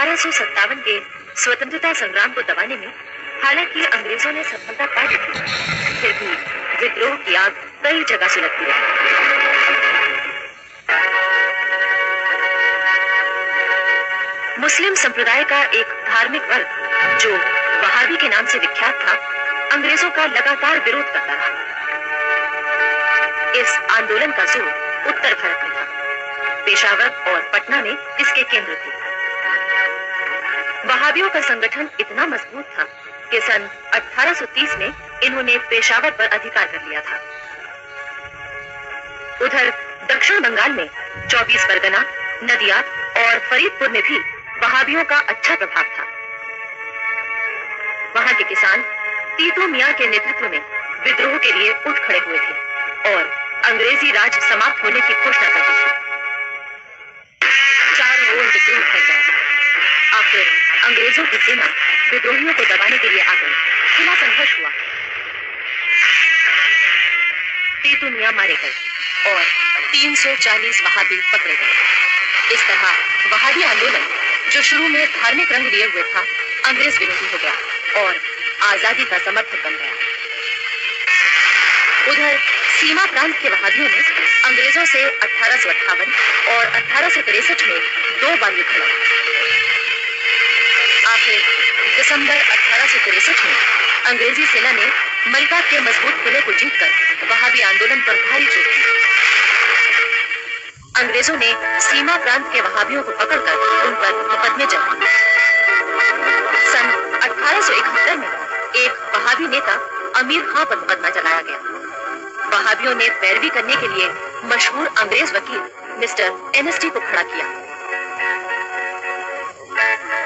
1857 के स्वतंत्रता संग्राम को दबाने में हालांकि अंग्रेजों ने सफलता पा ली थी, फिर भी विद्रोह की आग कई जगह सुलगती रही। मुस्लिम संप्रदाय का एक धार्मिक वर्ग जो वहाबी के नाम से विख्यात था, अंग्रेजों का लगातार विरोध करता रहा। इस आंदोलन का जोर उत्तर भारत में था। पेशावर और पटना में इसके केंद्र थे। वहाबियों का संगठन इतना मजबूत था कि सन 1830 में इन्होंने पेशावर पर अधिकार कर लिया था। उधर दक्षिण बंगाल में 24 परगना, नदिया और फरीदपुर में भी वहाबियों का अच्छा प्रभाव था। वहां के किसान तीतू मियां के नेतृत्व में विद्रोह के लिए उठ खड़े हुए थे और अंग्रेजी राज समाप्त होने की घोषणा कर दी थी। चारों ओर विद्रोह फैल गया। आखिर अंग्रेजों की सेना विद्रोहियों को दबाने के लिए आ गई। खुला संघर्ष हुआ। तीतू मियां मारे गए और 340 वहाबी पकड़े गए। इस तरह वहाबी आंदोलन, जो शुरू में धार्मिक रंग लिए हुए था, अंग्रेज विरोधी हो गया और आजादी का समर्थक बन गया। उधर सीमा प्रांत के वहाबियों ने अंग्रेजों से 1858 और 1863 में 2 बार युद्ध लड़ा। आखिर दिसंबर 1863 में अंग्रेजी सेना ने मलका के मजबूत किले को जीतकर वहाबी आंदोलन पर भारी चोट दी। अंग्रेजों ने सीमा प्रांत के वहाबियों को पकड़कर उन पर मुकदमे चलाए। सन 1871 में एक वहाबी नेता अमीर खां पर मुकदमा चलाया गया। वहाबियों ने पैरवी करने के लिए मशहूर अंग्रेज वकील मिस्टर एनएसटी को खड़ा किया।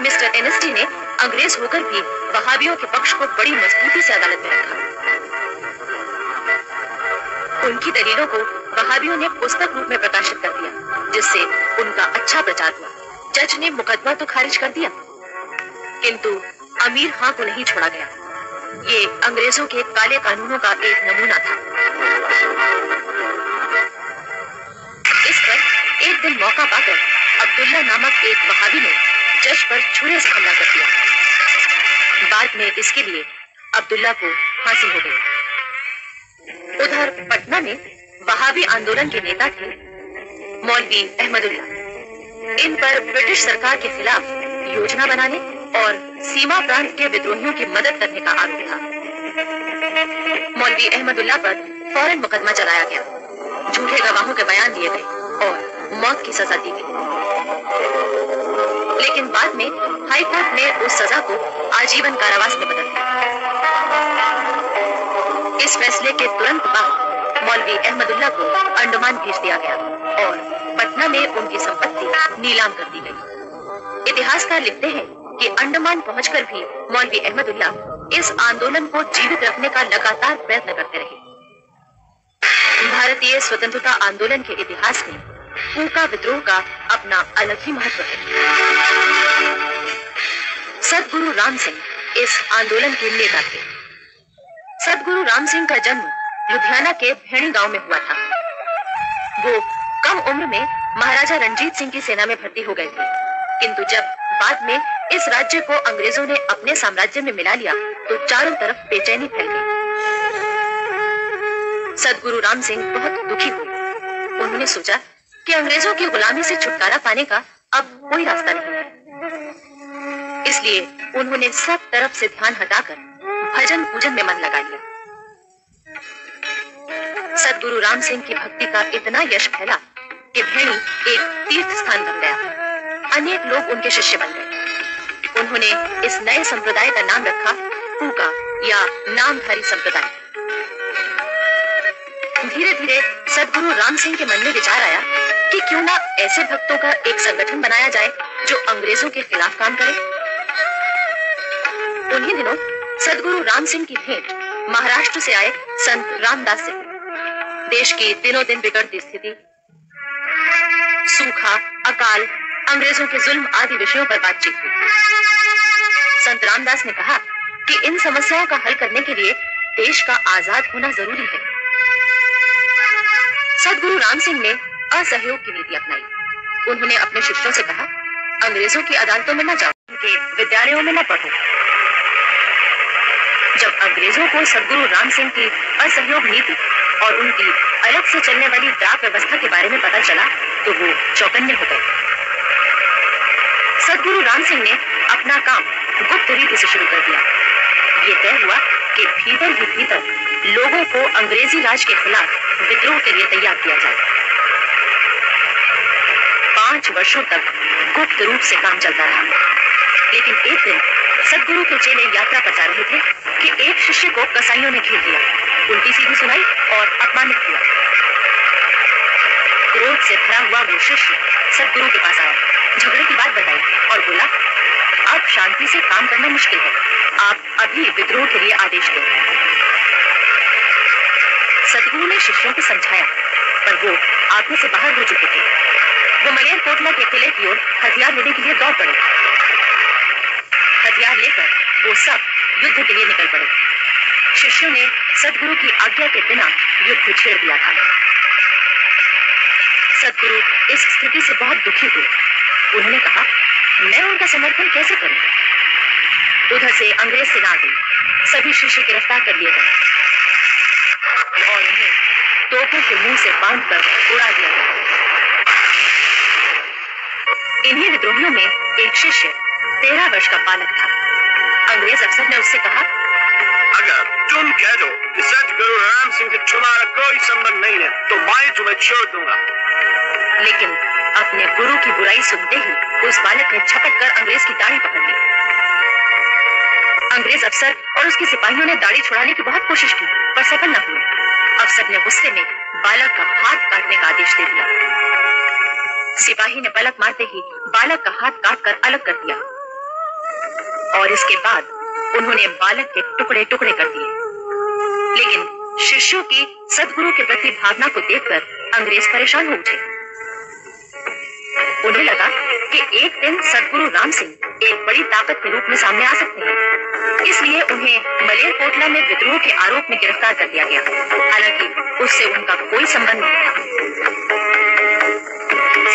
मिस्टर एनएसटी ने अंग्रेज होकर भी वहाबियों के पक्ष को बड़ी मजबूती से अदालत में रखा। उनकी दलीलों को वहाबियों ने पुस्तक रूप में प्रकाशित कर दिया, जिससे उनका अच्छा प्रचार हुआ। जज ने मुकदमा तो खारिज कर दिया, किंतु अमीर खां को नहीं छोड़ा गया। ये अंग्रेजों के काले कानूनों का एक नमूना था। इस पर एक दिन मौका पाकर अब्दुल्ला नामक एक वहाबी ने जज पर छुरे से हमला कर दिया। बाद में इसके लिए अब्दुल्ला को फांसी हो गई। उधर पटना में वहाबी आंदोलन के नेता थे मौलवी अहमदुल्ला। इन पर ब्रिटिश सरकार के खिलाफ योजना बनाने और सीमा प्रांत के विद्रोहियों की मदद करने का आरोप था। मौलवी अहमदुल्ला पर फौरन मुकदमा चलाया गया। झूठे गवाहों के बयान दिए गए और मौत की सजा दी गई। लेकिन बाद में हाई कोर्ट ने उस सजा को आजीवन कारावास में बदल दिया। इस फैसले के तुरंत बाद मौलवी अहमदुल्ला को अंडमान भेज दिया गया और पटना में उनकी संपत्ति नीलाम कर दी गई। इतिहासकार लिखते हैं कि अंडमान पहुंचकर भी मौलवी अहमदुल्ला इस आंदोलन को जीवित रखने का लगातार प्रयत्न करते रहे। भारतीय स्वतंत्रता आंदोलन के इतिहास में कूका विद्रोह का अपना अलग ही महत्व है। सतगुरु राम सिंह इस आंदोलन के नेता थे। सतगुरु राम सिंह का जन्म लुधियाना के भेड़ी गांव में हुआ था। वो कम उम्र में महाराजा रणजीत सिंह की सेना में भर्ती हो गए थे, किंतु जब बाद में इस राज्य को अंग्रेजों ने अपने साम्राज्य में मिला लिया तो चारों तरफ बेचैनी फैल गई। सतगुरु राम सिंह बहुत दुखी हुए। उन्होंने सोचा कि अंग्रेजों की गुलामी से छुटकारा पाने का अब कोई रास्ता नहीं है। इसलिए उन्होंने सब तरफ से ध्यान हटाकर भजन पूजन में मन लगा लिया। सतगुरु राम सिंह की भक्ति का इतना यश फैला कि भेड़ी एक तीर्थ स्थान बन गया। अनेक लोग उनके शिष्य बन गए। उन्होंने इस नए संप्रदाय का नाम रखा कूका या नामधारी संप्रदाय। धीरे धीरे सतगुरु राम सिंह के मन में विचार आया कि क्यों ना ऐसे भक्तों का एक संगठन बनाया जाए जो अंग्रेजों के खिलाफ काम करे। उन्हीं दिनों सतगुरु राम सिंह की भेंट महाराष्ट्र से आए संत रामदास से। देश की दिनों दिन बिगड़ती स्थिति, सूखा, अकाल, अंग्रेजों के जुल्म आदि विषयों पर बातचीत हुई। संत रामदास ने कहा कि इन समस्याओं का हल करने के लिए देश का आजाद होना जरूरी है। सतगुरु राम सिंह ने असहयोग की नीति अपनाई। उन्होंने अपने शिष्यों से कहा, अंग्रेजों की अदालतों में न जाओ। के विद्यालयों में न पढ़ो। जब अंग्रेजों को सद्गुरु राम सिंह की असहयोग नीति और उनकी अलग से चलने वाली डाक व्यवस्था के बारे में पता चला तो वो चौकन्ने हो गए। सद्गुरु राम सिंह ने अपना काम गुप्त रीति से शुरू कर दिया। ये तय हुआ कि भीतर ही भीतर लोगों को अंग्रेजी राज के खिलाफ विद्रोह के लिए तैयार किया जाए। 5 वर्षों तक गुप्त रूप से काम चलता रहा, लेकिन एक दिन सद्गुरु के चेले यात्रा पर जा रहे थे कि एक शिष्य को कसाईयों ने घेर लिया, उल्टी सीधी सुनाई और अपमानित किया। क्रोध से भरा हुआ वो शिष्य सद्गुरु के पास आया, झगड़े की बात बताई और बोला, अब शांति से काम करना मुश्किल है, आप अभी विद्रोह के लिए आदेश दें। सद्गुरु ने शिष्यों को समझाया, पर वो आंखों से बाहर हो चुके थे। वो मलेरकोटला के किले की ओर हथियार लेने के लिए दौड़ पड़े। हथियार लेकर वो सब युद्ध के लिए निकल पड़े। शिष्यों ने सद्गुरु की आज्ञा के बिना युद्ध छेड़ दिया था। सद्गुरु इस स्थिति से बहुत दुखी हुए। उन्होंने कहा, मैं उनका समर्थन कैसे करूं? उधर से अंग्रेज सेना आ गई। सभी शिष्य गिरफ्तार कर लिए गए और उन्हें तोपों के मुंह से बांधकर उड़ा दिया गया। इन्हीं विद्रोहियों में एक शिष्य 13 वर्ष का बालक था। अंग्रेज अफसर ने उससे कहा, अगर तुम कह दो कि सद्गुरु राम सिंह से तुम्हारा कोई संबंध नहीं है तो मैं तुम्हें छोड़ दूंगा। लेकिन अपने गुरु की बुराई सुनते ही उस बालक ने झपट कर अंग्रेज की दाढ़ी पकड़ ली। अंग्रेज अफसर और उसके सिपाहियों ने दाढ़ी छुड़ाने की बहुत कोशिश की, पर सफल न हुए। अफसर ने गुस्से में बालक का हाथ काटने का आदेश दे दिया। सिपाही ने पलक मारते ही बालक का हाथ काटकर अलग कर दिया और इसके बाद उन्होंने बालक के टुकड़े टुकड़े कर दिए। लेकिन शिष्यों की सद्गुरु के प्रति भावना को देखकर अंग्रेज परेशान हो उठे। उन्हें लगा कि एक दिन सद्गुरु राम सिंह एक बड़ी ताकत के रूप में सामने आ सकते हैं, इसलिए उन्हें मलेरकोटला में विद्रोह के आरोप में गिरफ्तार कर दिया गया। हालांकि उससे उनका कोई संबंध नहीं था।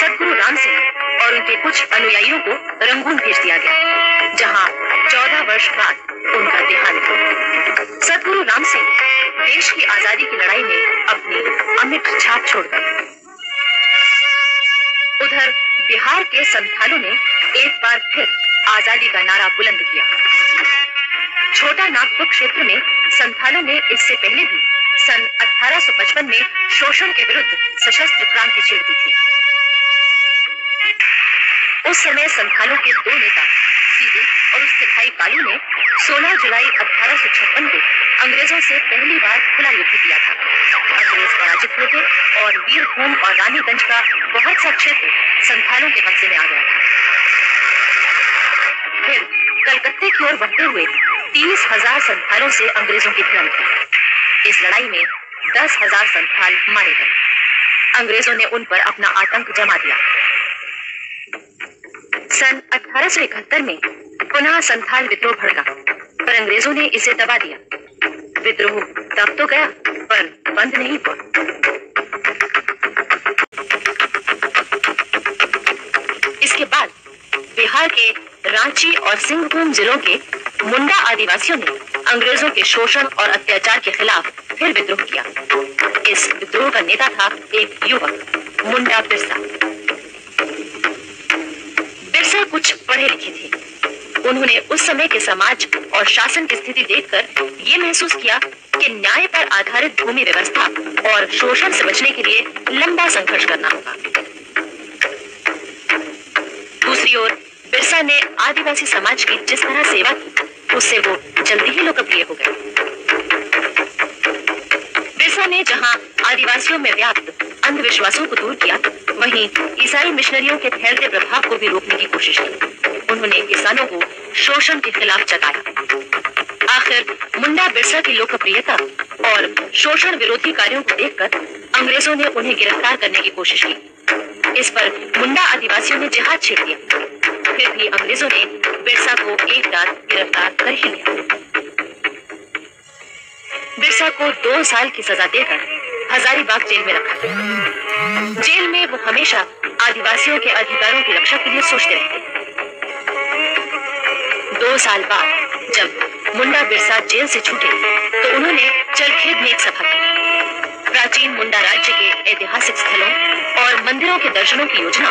सद्गुरु राम सिंह और उनके कुछ अनुयायियों को रंगून भेज दिया गया, जहां 14 वर्ष बाद उनका देहांत हुआ। सद्गुरु राम सिंह देश की आजादी की लड़ाई में अपनी अमिट छाप छोड़ गए। उधर बिहार के संथालों ने एक बार फिर आजादी का नारा बुलंद किया। छोटा नागपुर क्षेत्र में संथालों ने इससे पहले भी सन 1855 में शोषण के विरुद्ध सशस्त्र क्रांति छेड़ दी थी। उस समय संथालों के 2 नेता सीधे और उसके भाई कालू ने 16 जुलाई 1856 को अंग्रेजों से पहली बार खुला युद्ध किया था। अंग्रेज पराजित हुए थे और वीरभूम और रानीगंज का बहुत सा क्षेत्र संथालों के कब्जे में आ गया था। फिर कलकत्ते की ओर बढ़ते हुए 30,000 संथालों से अंग्रेजों की भिड़ंत हुई। इस लड़ाई में 10,000 संथाल मारे गए। अंग्रेजों ने उन पर अपना आतंक जमा दिया। सन 1871 में पुनः संथाल विद्रोह भड़का, पर अंग्रेजों ने इसे दबा दिया। विद्रोह तब तो गया, पर बंद नहीं हुआ। इसके बाद बिहार के रांची और सिंहभूम जिलों के मुंडा आदिवासियों ने अंग्रेजों के शोषण और अत्याचार के खिलाफ फिर विद्रोह किया। इस विद्रोह का नेता था एक युवक, मुंडा बिरसा। बिरसा कुछ पढ़े लिखे थे। उन्होंने उस समय के समाज और शासन की स्थिति देखकर ये महसूस किया कि न्याय पर आधारित भूमि व्यवस्था और शोषण से बचने के लिए लंबा संघर्ष करना होगा। दूसरी ओर बिरसा ने आदिवासी समाज की जिस तरह सेवा की, उससे वो जल्दी ही लोकप्रिय हो गए। बिरसा ने जहां आदिवासियों में व्याप्त अंधविश्वासों को दूर किया, वहीं ईसाई मिशनरियों के फैलते प्रभाव को भी रोकने की कोशिश की। उन्होंने किसानों को शोषण के खिलाफ जगाया। आखिर मुंडा बिरसा की लोकप्रियता और शोषण विरोधी कार्यों को देखकर अंग्रेजों ने उन्हें गिरफ्तार करने की कोशिश की। इस पर मुंडा आदिवासियों ने जिहाद छेड़ दिया। फिर भी अंग्रेजों ने बिरसा को एक रात गिरफ्तार कर ही लिया। बिरसा को 2 साल की सजा देकर हजारीबाग जेल में रखा गया। जेल में वो हमेशा आदिवासियों के अधिकारों की रक्षा के लिए सोचते रहते। 2 साल बाद जब मुंडा बिरसा जेल से छूटे तो उन्होंने चरखेद में एक सभा की। प्राचीन मुंडा राज्य के ऐतिहासिक स्थलों और मंदिरों के दर्शनों की योजना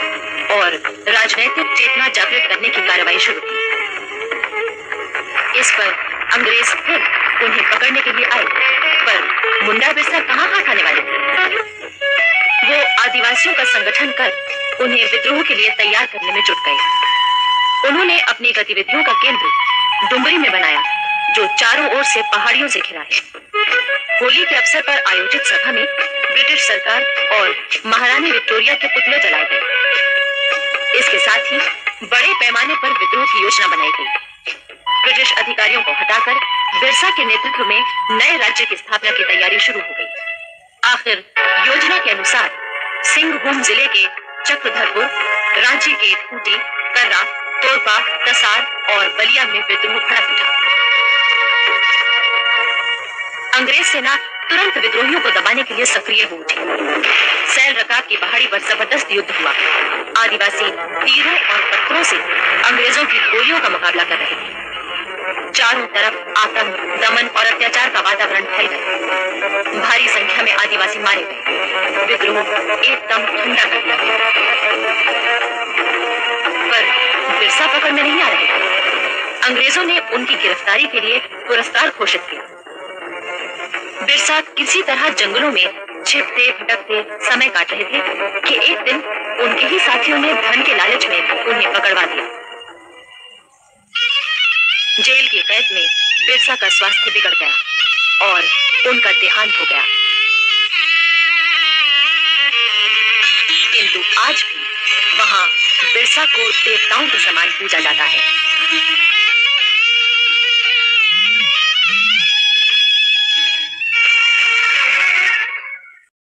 और राजनैतिक चेतना जागृत करने की कार्रवाई शुरू की। इस पर अंग्रेज फिर उन्हें पकड़ने के लिए आए, पर मुंडा बिरसा कहाँ हाथ आने वाले थे। वो आदिवासियों का संगठन कर उन्हें विद्रोह के लिए तैयार करने में जुट गए। उन्होंने अपनी गतिविधियों का केंद्र डुमरी में बनाया, जो चारों ओर से पहाड़ियों से घिरा है। होली के अवसर पर आयोजित सभा में ब्रिटिश सरकार और महारानी विक्टोरिया के पुतले जलाए गए। इसके साथ ही बड़े पैमाने पर विद्रोह की योजना बनाई गई। ब्रिटिश अधिकारियों को हटाकर बिरसा के नेतृत्व में नए राज्य की स्थापना की तैयारी शुरू हो गई। आखिर योजना के अनुसार सिंहभूम जिले के चक्रधरपुर, रांची के खूंटी, कर्रा, तोरपा, तसार और बलिया में विद्रोह भड़क उठा। अंग्रेज सेना तुरंत विद्रोहियों को दबाने के लिए सक्रिय हो उठी। सैल रकाब की पहाड़ी पर जबरदस्त युद्ध हुआ। आदिवासी तीरों और पत्थरों से अंग्रेजों की गोलियों का मुकाबला कर रहे थे। चारों तरफ आतंक, दमन और अत्याचार का वातावरण फैल गया। भारी संख्या में आदिवासी मारे गए। विद्रोह एकदम ठंडा कर दिया गया। पर बिरसा पकड़ में नहीं आ रहे थे। अंग्रेजों ने उनकी गिरफ्तारी के लिए पुरस्कार घोषित किया। बिरसा किसी तरह जंगलों में छिपते भटकते समय काट रहे थे कि एक दिन उनके ही साथियों ने धन के लालच में उन्हें पकड़वा दिया। जेल की कैद में बिरसा का स्वास्थ्य बिगड़ गया और उनका देहांत हो गया। किंतु आज भी वहां बिरसा को देवताओं के समान पूजा जाता है।